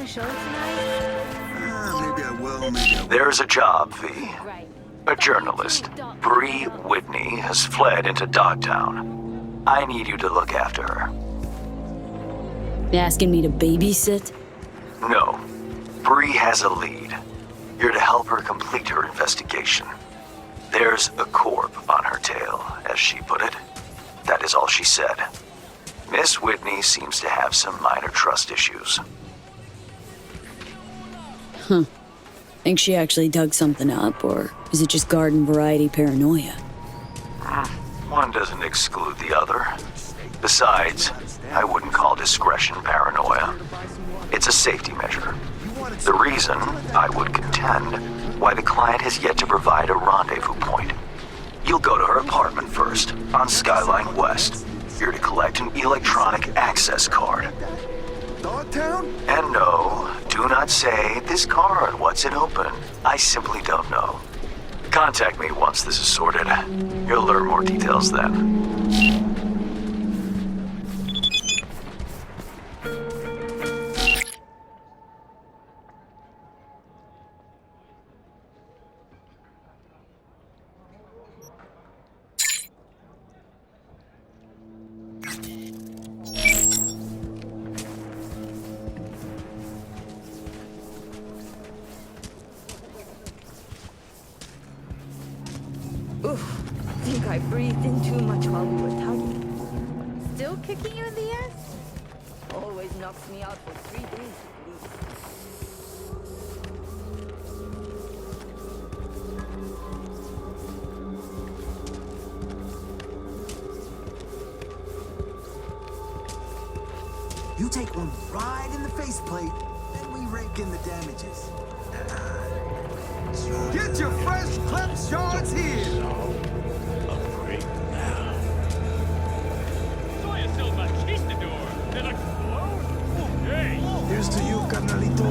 want to show tonight? Maybe I will, maybe I will. There's a job, V. Right. A journalist, Bree Whitney, has fled into Dogtown. I need you to look after her. You asking me to babysit? No. Bree has a lead. You're to help her complete her investigation. There's a corp on her tail, as she put it. That is all she said. Miss Whitney seems to have some minor trust issues. Think she actually dug something up, or is it just garden variety paranoia? One doesn't exclude the other. Besides, I wouldn't call discretion paranoia. It's a safety measure. The reason, I would contend, why the client has yet to provide a rendezvous point. You'll go to her apartment first, on Skyline West. You're to collect an electronic access card. Dogtown? And no, do not say this card, what's it open? I simply don't know. Contact me once this is sorted. You'll learn more details then. Think I breathed in too much while we were tugging. Still kicking you in the ass? Always knocks me out for 3 days at least. You take one right in the faceplate, then we rake in the damages. Get your fresh clip shards here! Here's to you, carnalito.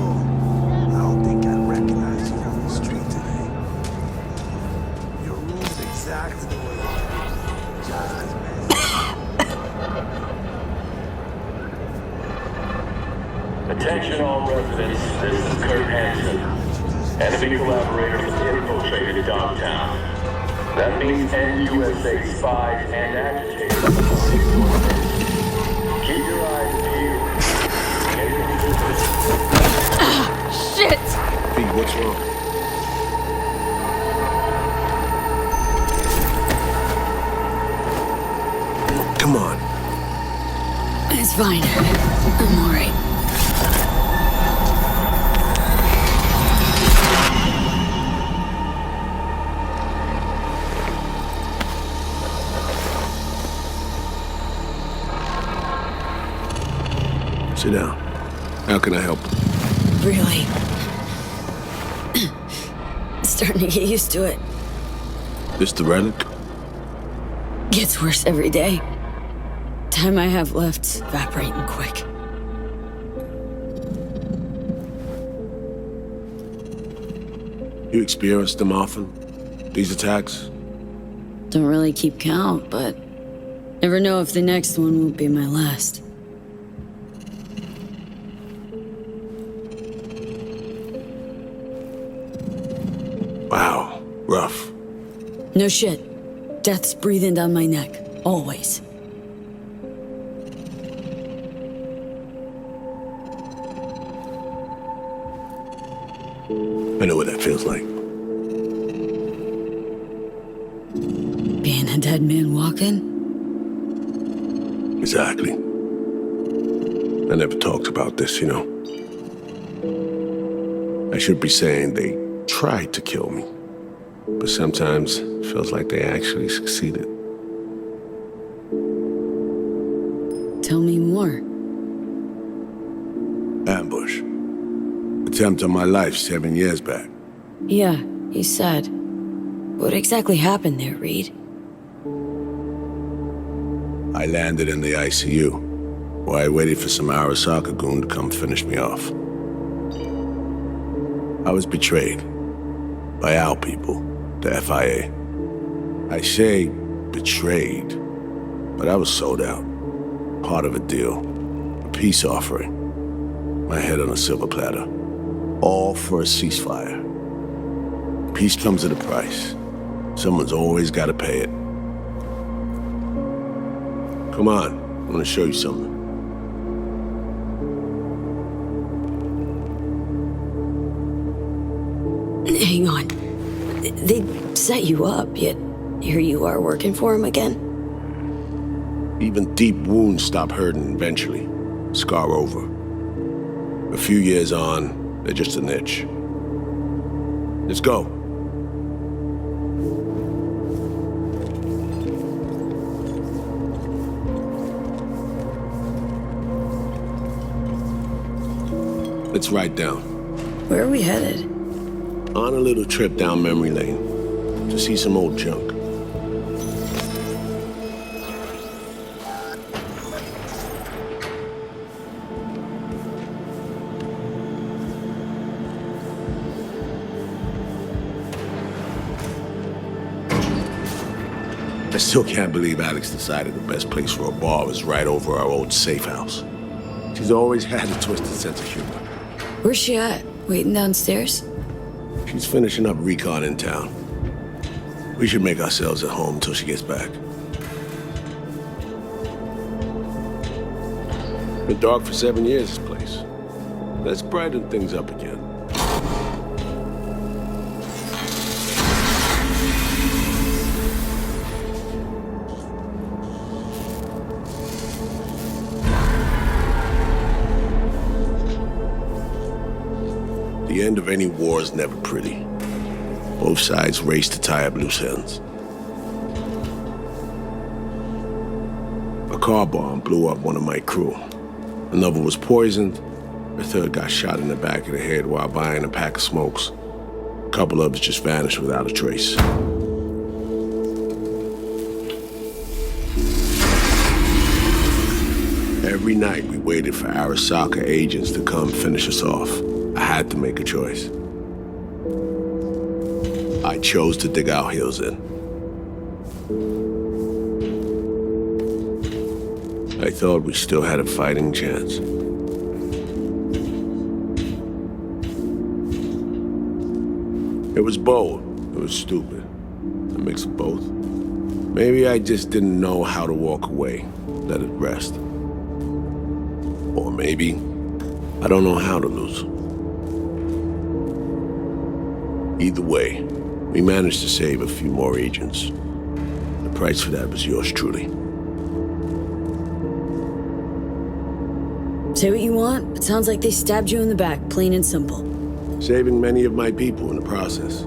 I don't think I recognize you on the street today. Your room's exactly the way Just Attention all residents, this is Kurt Hansen. Enemy collaborators infiltrated Dogtown. That means NUSA spies and agitators. Keep your eyes peeled. Shit! Hey, what's wrong? Come on. It's fine. I'm alright. Sit down. How can I help? Really? Starting to get used to it. This the relic? Gets worse every day. Time I have left's evaporating quick. You experience them often? These attacks? Don't really keep count, but never know if the next one won't be my last. Wow, rough. No shit. Death's breathing down my neck. Always. I know what that feels like. Being a dead man walking? Exactly. I never talked about this, you know. I should be saying they tried to kill me, but sometimes it feels like they actually succeeded. Tell me more. Ambush. Attempt on my life 7 years back. Yeah, you said. What exactly happened there, Reed? I landed in the ICU, while I waited for some Arasaka goon to come finish me off. I was betrayed by our people, the FIA. I say betrayed, but I was sold out. Part of a deal, a peace offering. my head on a silver platter. All for a ceasefire. Peace comes at a price. Someone's always got to pay it. Come on, I want to show you something. Hang on. They set you up, yet here you are working for him again? Even deep wounds stop hurting eventually. Scar over. A few years on, they're just an itch. Let's go. Let's ride down. Where are we headed? On a little trip down memory lane to see some old junk. I still can't believe Alex decided the best place for a bar was right over our old safe house. She's always had a twisted sense of humor. Where's she at? Waiting downstairs? She's finishing up recon in town. We should make ourselves at home until she gets back. Been dark for 7 years, this place. Let's brighten things up again. The end of any war is never pretty. Both sides race to tie up loose ends. A car bomb blew up one of my crew. Another was poisoned. A third got shot in the back of the head while buying a pack of smokes. A couple others just vanished without a trace. Every night we waited for Arasaka agents to come finish us off. I had to make a choice. I chose to dig our heels in. I thought we still had a fighting chance. It was bold. It was stupid. A mix of both. Maybe I just didn't know how to walk away, let it rest. Or maybe I don't know how to lose. Either way, we managed to save a few more agents. The price for that was yours truly. Say what you want, it sounds like they stabbed you in the back, plain and simple. Saving many of my people in the process.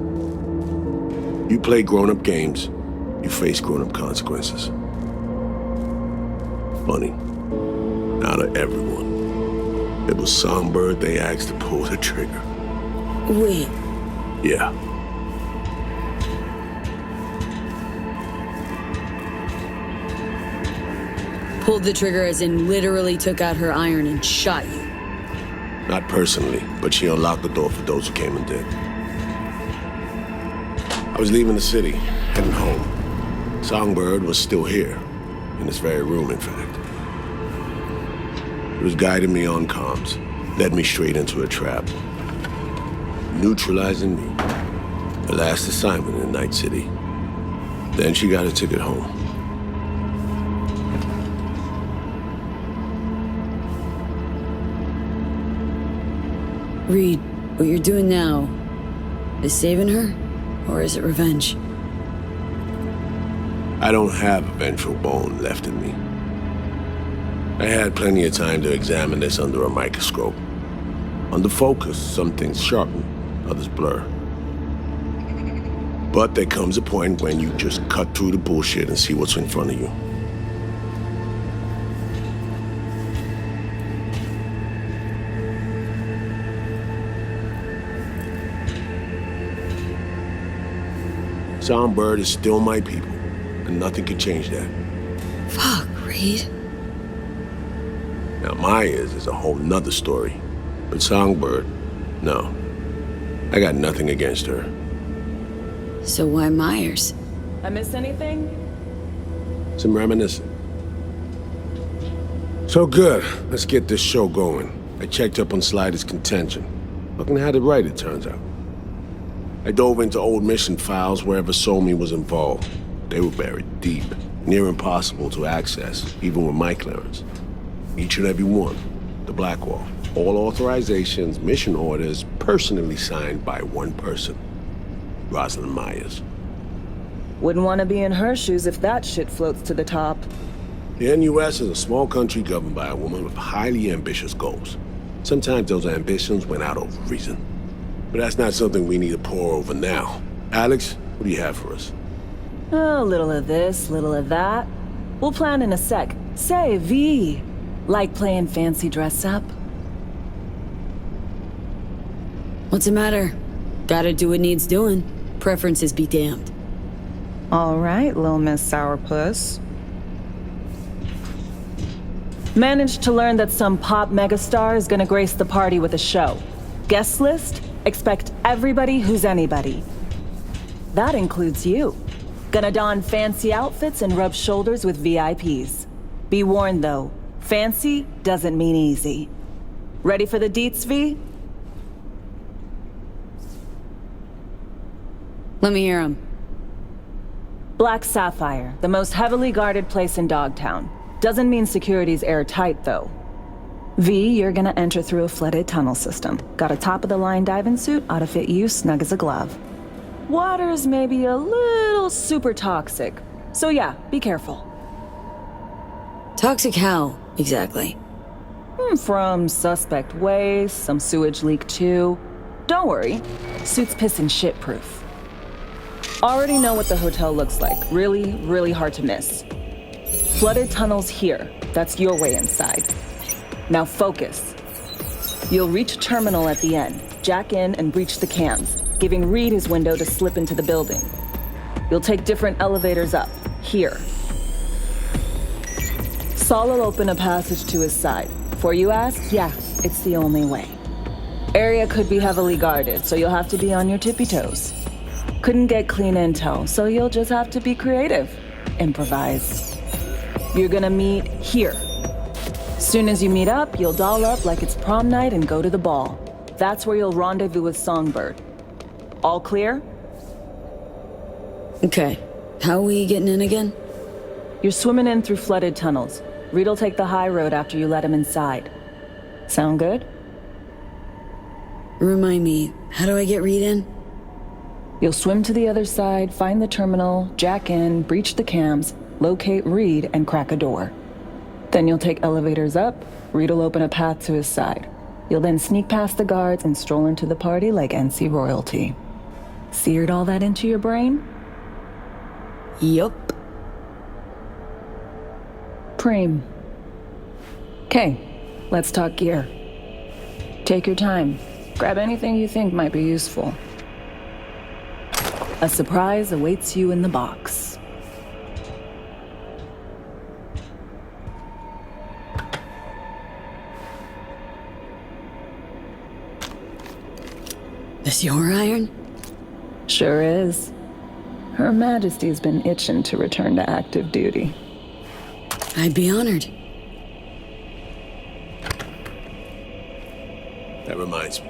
You play grown-up games, you face grown-up consequences. Funny, out of everyone, it was Songbird they asked to pull the trigger. Wait. Yeah. Pulled the trigger as in literally took out her iron and shot you. Not personally, but she unlocked the door for those who came and did. I was leaving the city, heading home. Songbird was still here, in this very room, in fact. It was guiding me on comms, led me straight into a trap. Neutralizing me. Her last assignment in Night City. Then she got a ticket home. Reed, what you're doing now is saving her, or is it revenge? I don't have a vengeful bone left in me. I had plenty of time to examine this under a microscope. Under focus, some things sharpen, others blur. But there comes a point when you just cut through the bullshit and see what's in front of you. Songbird is still my people, and nothing can change that. Fuck, Reed. Now Myers is a whole nother story, but Songbird, no. I got nothing against her. So why Myers? I miss anything? Some reminiscing. So good, let's get this show going. I checked up on Slider's contention. Fucking had it right, it turns out. I dove into old mission files wherever Somi was involved. They were buried deep, near impossible to access, even with my clearance. Each and every one, the Blackwall. All authorizations, mission orders, personally signed by one person. Rosalind Myers. Wouldn't want to be in her shoes if that shit floats to the top. The NUS is a small country governed by a woman with highly ambitious goals. Sometimes those ambitions went out of reason. But that's not something we need to pour over now. Alex, what do you have for us? A little of this, little of that. We'll plan in a sec. Say, V, like playing fancy dress up? What's the matter? Gotta do what needs doing. Preferences be damned. All right, Lil Miss Sourpuss. Managed to learn that some pop megastar is gonna grace the party with a show. Guest list? Expect everybody who's anybody. That includes you. Gonna don fancy outfits and rub shoulders with VIPs. Be warned though, fancy doesn't mean easy. Ready for the deets, V? Let me hear 'em. Black Sapphire, the most heavily guarded place in Dogtown. Doesn't mean security's airtight, though. V, you're gonna enter through a flooded tunnel system. Got a top-of-the-line diving suit, ought to fit you snug as a glove. Water's maybe a little super toxic, so yeah, be careful. Toxic how, exactly? From suspect waste, some sewage leak too. Don't worry, suit's piss and shit proof. Already know what the hotel looks like. Really, really hard to miss. Flooded tunnels here. That's your way inside. Now focus. You'll reach a terminal at the end. Jack in and breach the cams, giving Reed his window to slip into the building. You'll take different elevators up. Here. Saul will open a passage to his side. Before you ask, yeah, it's the only way. Area could be heavily guarded, so you'll have to be on your tippy toes. Couldn't get clean intel, so you'll just have to be creative. Improvise. You're gonna meet here. Soon as you meet up, you'll doll up like it's prom night and go to the ball. That's where you'll rendezvous with Songbird. All clear? Okay. How are we getting in again? You're swimming in through flooded tunnels. Reed'll take the high road after you let him inside. Sound good? Remind me, how do I get Reed in? You'll swim to the other side, find the terminal, jack in, breach the cams, locate Reed, and crack a door. Then you'll take elevators up, Reed'll open a path to his side. You'll then sneak past the guards and stroll into the party like NC royalty. Seared all that into your brain? Yup. Preem. Okay, let's talk gear. Take your time. Grab anything you think might be useful. A surprise awaits you in the box. This your iron? Sure is. Her Majesty's been itching to return to active duty. I'd be honored. That reminds me.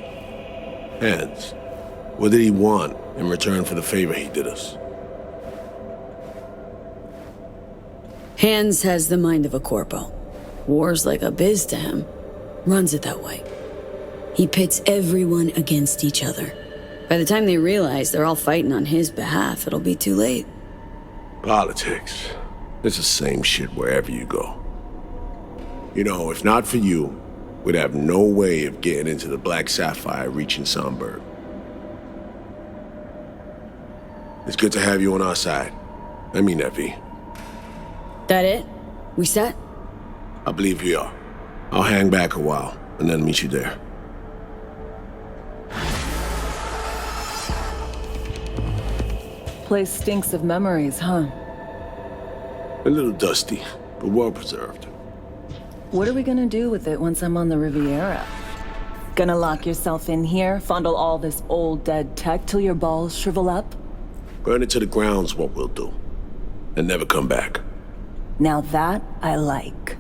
Hands. What did he want in return for the favor he did us? Hands has the mind of a corpo. War's like a biz to him. Runs it that way. He pits everyone against each other. By the time they realize they're all fighting on his behalf, it'll be too late. Politics. It's the same shit wherever you go. You know, if not for you, we'd have no way of getting into the Black Sapphire reaching Songbird. It's good to have you on our side. I mean that, V. That it? We set? I believe we are. I'll hang back a while, and then meet you there. Place stinks of memories, huh? A little dusty, but well preserved. What are we gonna do with it once I'm on the Riviera? Gonna lock yourself in here, fondle all this old dead tech till your balls shrivel up? Burn it to the ground's what we'll do. And never come back. Now that I like.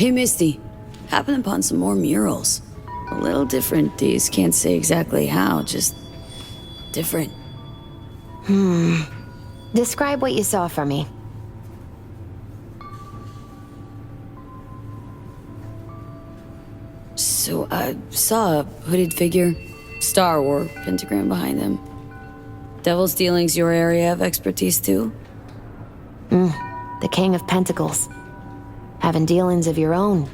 Hey, Misty. Happened upon some more murals. A little different, these. Can't say exactly how, just different. Describe what you saw for me. So I saw a hooded figure, star or pentagram behind him. Devil's Dealing's your area of expertise too? The King of Pentacles. Having dealings of your own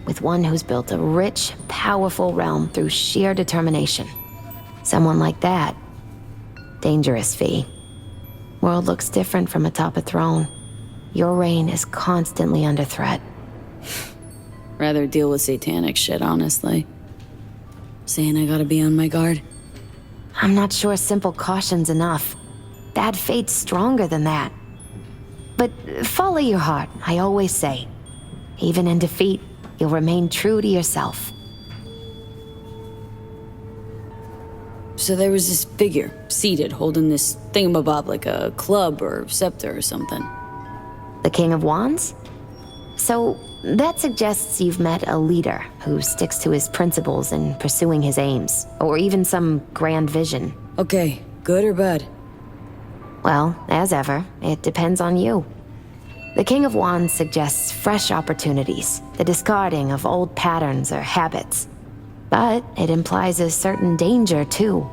with one who's built a rich, powerful realm through sheer determination. Someone like that. Dangerous, V. World looks different from atop a throne. Your reign is constantly under threat. Rather deal with satanic shit, honestly. Saying I gotta be on my guard? I'm not sure simple caution's enough. Bad fate's stronger than that. But follow your heart, I always say. Even in defeat, you'll remain true to yourself. So there was this figure, seated, holding this thingamabob like a club or scepter or something. The King of Wands? So, that suggests you've met a leader who sticks to his principles in pursuing his aims, or even some grand vision. Okay, good or bad? Well, as ever, it depends on you. The King of Wands suggests fresh opportunities, the discarding of old patterns or habits. But it implies a certain danger, too,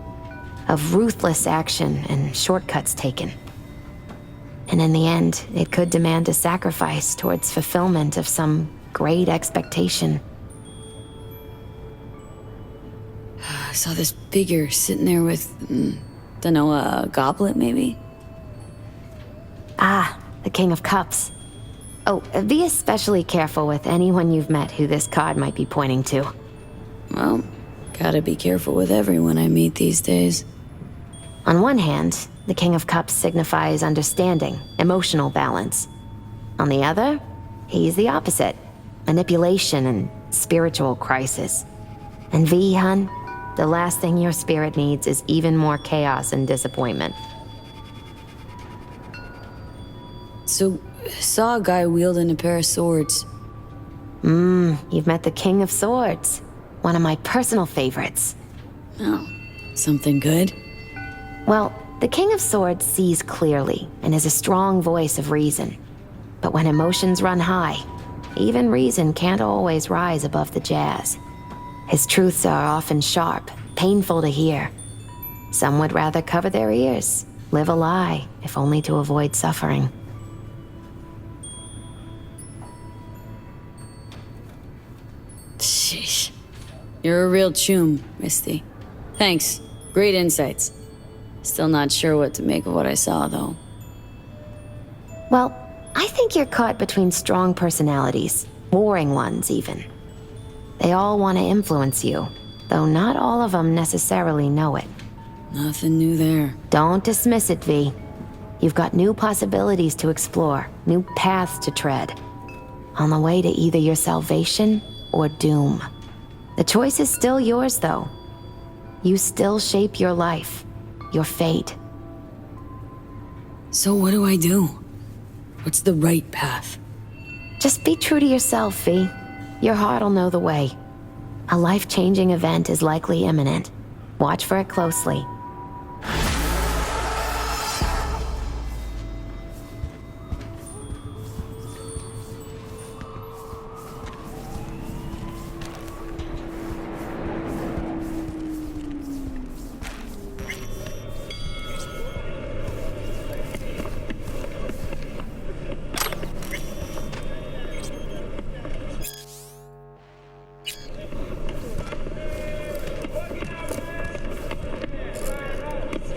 of ruthless action and shortcuts taken. And in the end, it could demand a sacrifice towards fulfillment of some great expectation. I saw this figure sitting there with, dunno, a goblet maybe? Ah, the King of Cups. Oh, be especially careful with anyone you've met who this card might be pointing to. Well, gotta be careful with everyone I meet these days. On one hand, the King of Cups signifies understanding, emotional balance. On the other, he's the opposite, manipulation and spiritual crisis. And V, hun, the last thing your spirit needs is even more chaos and disappointment. So, saw a guy wielding a pair of swords. You've met the King of Swords, one of my personal favorites. Oh, something good? Well, the King of Swords sees clearly and is a strong voice of reason. But when emotions run high, even reason can't always rise above the jazz. His truths are often sharp, painful to hear. Some would rather cover their ears, live a lie, if only to avoid suffering. Sheesh. You're a real chum, Misty. Thanks. Great insights. Still not sure what to make of what I saw, though. Well, I think you're caught between strong personalities, warring ones even. They all want to influence you, though not all of them necessarily know it. Nothing new there. Don't dismiss it, V. You've got new possibilities to explore, new paths to tread. On the way to either your salvation or doom. The choice is still yours, though. You still shape your life, your fate. So what do I do? What's the right path? Just be true to yourself, V. Your heart'll know the way. A life-changing event is likely imminent. Watch for it closely.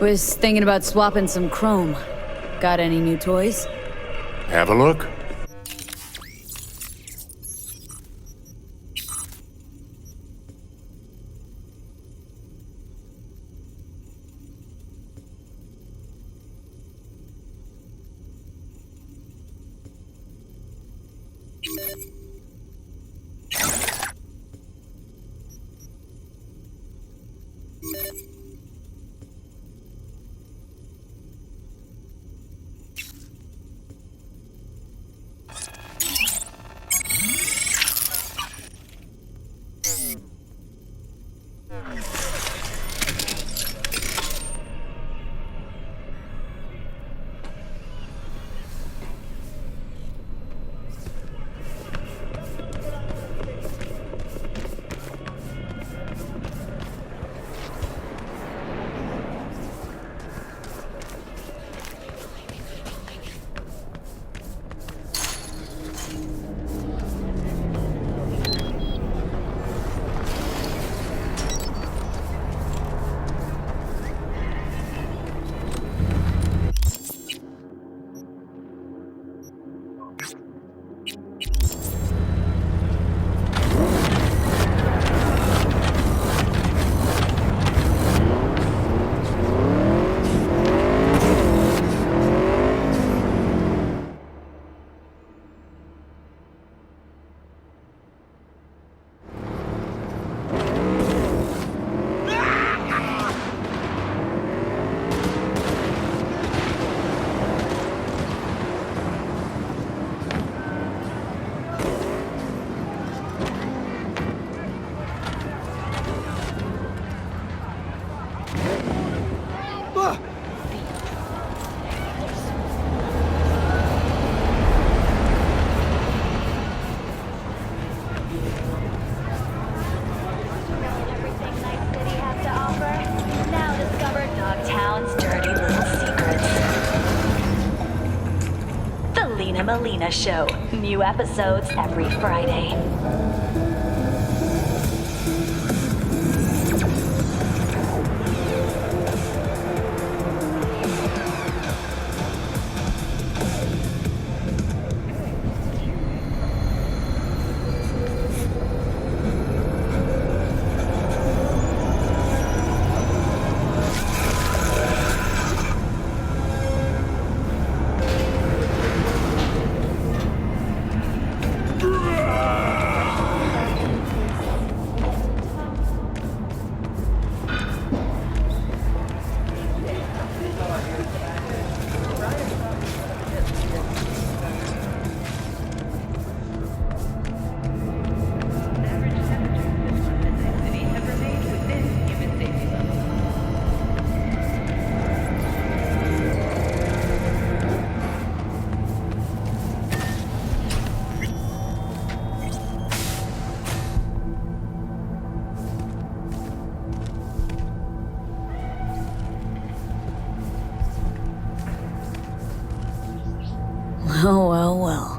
Was thinking about swapping some chrome. Got any new toys? Have a look. Melina Show. New episodes every Friday. Oh, well, well.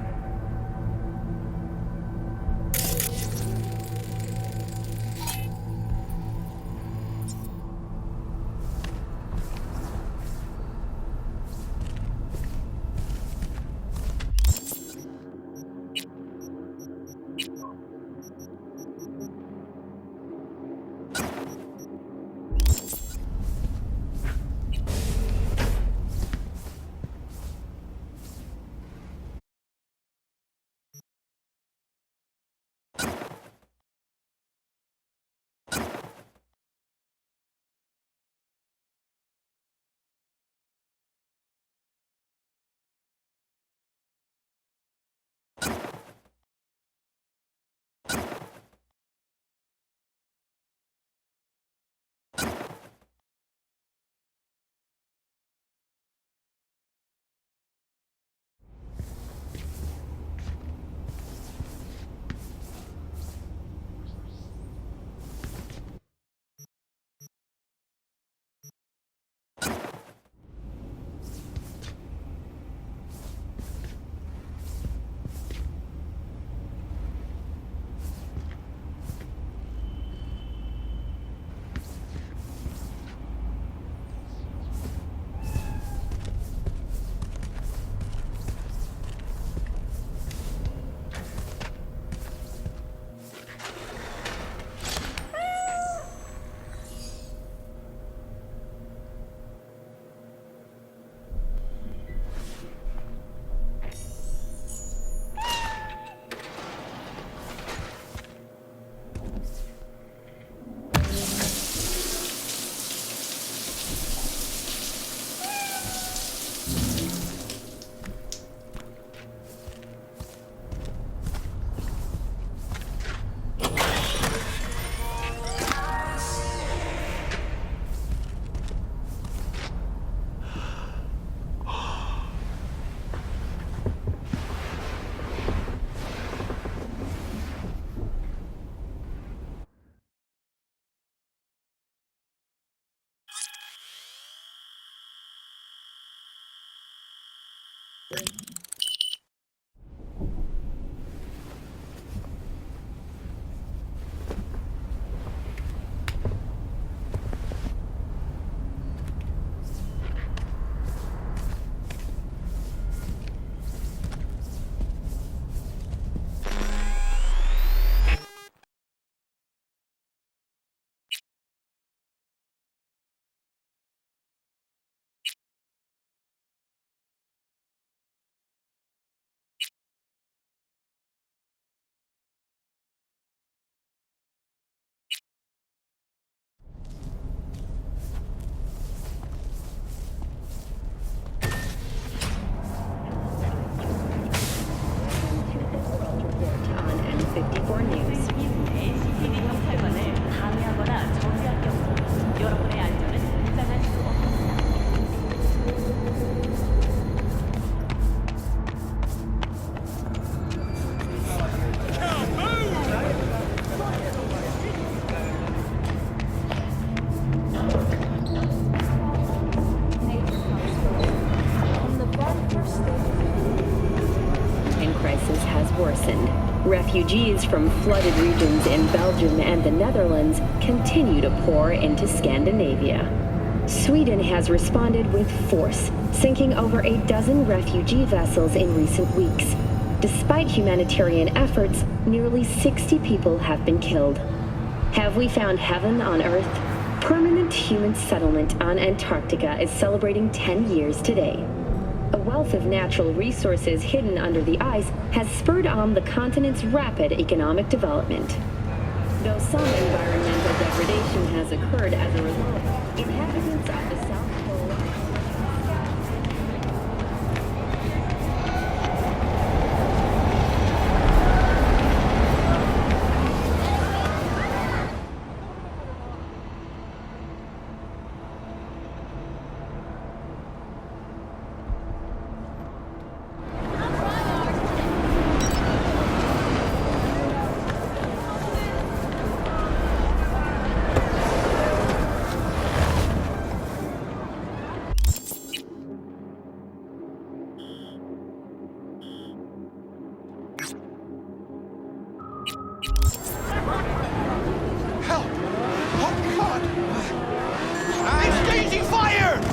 Refugees from flooded regions in Belgium and the Netherlands continue to pour into Scandinavia. Sweden has responded with force, sinking over a dozen refugee vessels in recent weeks. Despite humanitarian efforts, nearly 60 people have been killed. Have we found heaven on Earth? Permanent human settlement on Antarctica is celebrating 10 years today. A wealth of natural resources hidden under the ice has spurred on the continent's rapid economic development. Though some environmental degradation has occurred as a result, inhabitants of the South Pole Help! Oh, God! I'm staging fire!